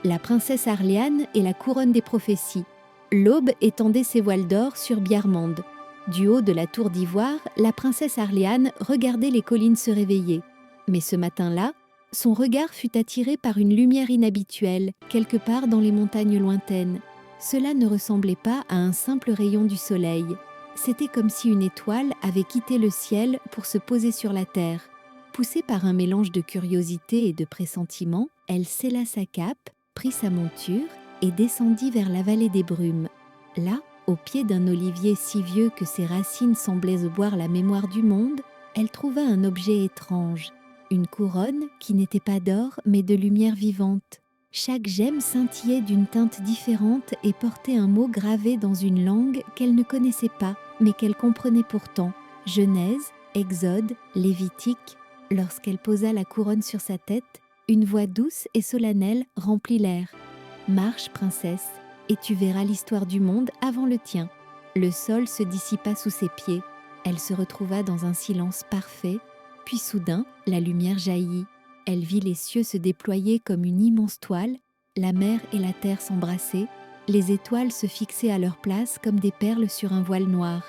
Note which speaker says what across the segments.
Speaker 1: La princesse Arléane et la couronne des prophéties. L'aube étendait ses voiles d'or sur Biarmande. Du haut de la tour d'ivoire, la princesse Arléane regardait les collines se réveiller. Mais ce matin-là, son regard fut attiré par une lumière inhabituelle, quelque part dans les montagnes lointaines. Cela ne ressemblait pas à un simple rayon du soleil. C'était comme si une étoile avait quitté le ciel pour se poser sur la terre. Poussée par un mélange de curiosité et de pressentiment, elle sella sa cape, prit sa monture et descendit vers la vallée des brumes. Là, au pied d'un olivier si vieux que ses racines semblaient boire la mémoire du monde, elle trouva un objet étrange, une couronne qui n'était pas d'or mais de lumière vivante. Chaque gemme scintillait d'une teinte différente et portait un mot gravé dans une langue qu'elle ne connaissait pas, mais qu'elle comprenait pourtant. Genèse, Exode, Lévitique. Lorsqu'elle posa la couronne sur sa tête, une voix douce et solennelle remplit l'air. « Marche, princesse, et tu verras l'histoire du monde avant le tien. » Le sol se dissipa sous ses pieds. Elle se retrouva dans un silence parfait, puis soudain, la lumière jaillit. Elle vit les cieux se déployer comme une immense toile, la mer et la terre s'embrasser, les étoiles se fixer à leur place comme des perles sur un voile noir.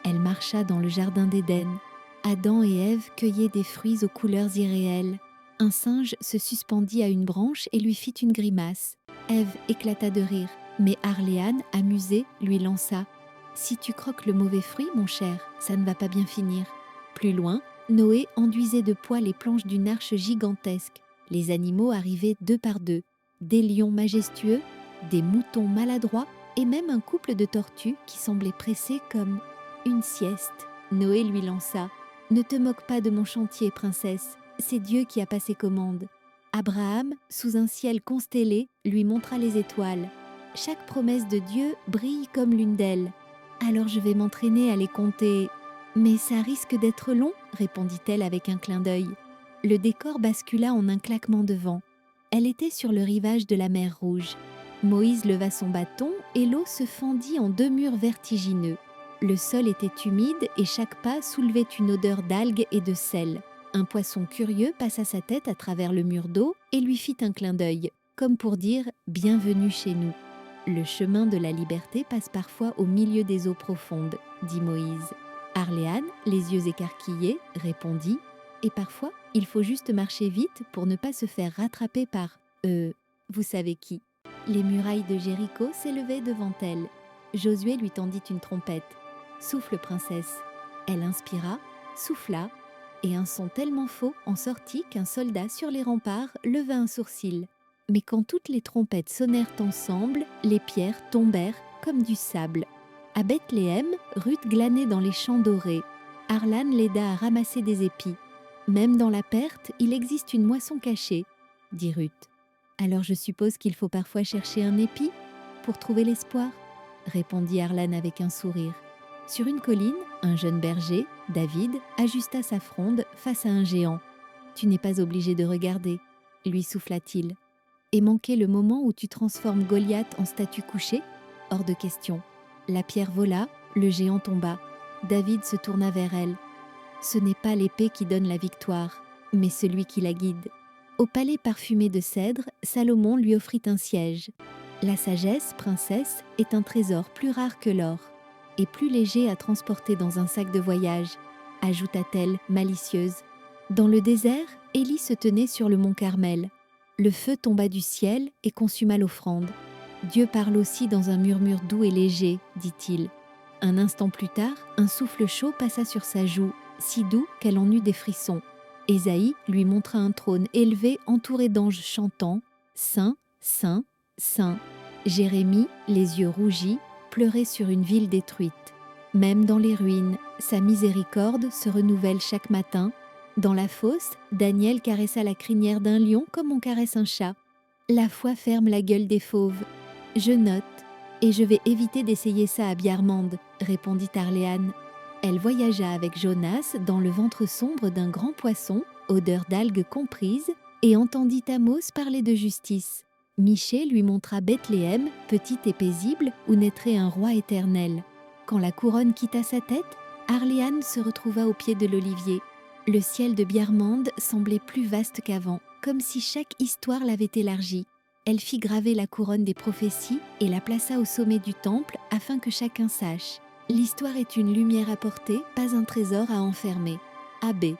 Speaker 1: Elle marcha dans le jardin d'Éden. Adam et Ève cueillaient des fruits aux couleurs irréelles. Un singe se suspendit à une branche et lui fit une grimace. Ève éclata de rire, mais Arléane, amusée, lui lança « Si tu croques le mauvais fruit, mon cher, ça ne va pas bien finir. » Plus loin, Noé enduisait de pois les planches d'une arche gigantesque. Les animaux arrivaient deux par deux, des lions majestueux, des moutons maladroits et même un couple de tortues qui semblaient pressées comme une sieste. Noé lui lança « Ne te moque pas de mon chantier, princesse, c'est Dieu qui a passé commande. » Abraham, sous un ciel constellé, lui montra les étoiles. Chaque promesse de Dieu brille comme l'une d'elles. Alors je vais m'entraîner à les compter. Mais ça risque d'être long, répondit-elle avec un clin d'œil. Le décor bascula en un claquement de vent. Elle était sur le rivage de la mer Rouge. Moïse leva son bâton et l'eau se fendit en deux murs vertigineux. Le sol était humide et chaque pas soulevait une odeur d'algues et de sel. Un poisson curieux passa sa tête à travers le mur d'eau et lui fit un clin d'œil, comme pour dire « Bienvenue chez nous ». Le chemin de la liberté passe parfois au milieu des eaux profondes, dit Moïse. Arléane, les yeux écarquillés, répondit « Et parfois, il faut juste marcher vite pour ne pas se faire rattraper par vous savez qui ». Les murailles de Jéricho s'élevaient devant elle. Josué lui tendit une trompette. « Souffle, princesse ». Elle inspira, souffla, et un son tellement faux en sortit qu'un soldat sur les remparts leva un sourcil. Mais quand toutes les trompettes sonnèrent ensemble, les pierres tombèrent comme du sable. À Bethléem, Ruth glanait dans les champs dorés. Arlan l'aida à ramasser des épis. « Même dans la perte, il existe une moisson cachée, » dit Ruth. « Alors je suppose qu'il faut parfois chercher un épi pour trouver l'espoir ?» répondit Arlan avec un sourire. Sur une colline, un jeune berger, David, ajusta sa fronde face à un géant. « Tu n'es pas obligé de regarder, » lui souffla-t-il. « Et manquer le moment où tu transformes Goliath en statue couchée ? Hors de question. » La pierre vola, le géant tomba. David se tourna vers elle. « Ce n'est pas l'épée qui donne la victoire, mais celui qui la guide. » Au palais parfumé de cèdre, Salomon lui offrit un siège. « La sagesse, princesse, est un trésor plus rare que l'or, et plus léger à transporter dans un sac de voyage, » ajouta-t-elle, malicieuse. Dans le désert, Élie se tenait sur le mont Carmel. Le feu tomba du ciel et consuma l'offrande. Dieu parle aussi dans un murmure doux et léger, dit-il. Un instant plus tard, un souffle chaud passa sur sa joue, si doux qu'elle en eut des frissons. Ésaïe lui montra un trône élevé entouré d'anges chantant « Saint, Saint, Saint ». Jérémie, les yeux rougis, pleurait sur une ville détruite. Même dans les ruines, sa miséricorde se renouvelle chaque matin. Dans la fosse, Daniel caressa la crinière d'un lion comme on caresse un chat. La foi ferme la gueule des fauves. Je note, et je vais éviter d'essayer ça à Biarmande, répondit Arléane. Elle voyagea avec Jonas dans le ventre sombre d'un grand poisson, odeur d'algues comprise, et entendit Amos parler de justice. Michée lui montra Bethléem, petite et paisible, où naîtrait un roi éternel. Quand la couronne quitta sa tête, Arléane se retrouva au pied de l'olivier. Le ciel de Biarmande semblait plus vaste qu'avant, comme si chaque histoire l'avait élargi. Elle fit graver la couronne des prophéties et la plaça au sommet du temple afin que chacun sache. L'histoire est une lumière à porter, pas un trésor à enfermer. Abbé.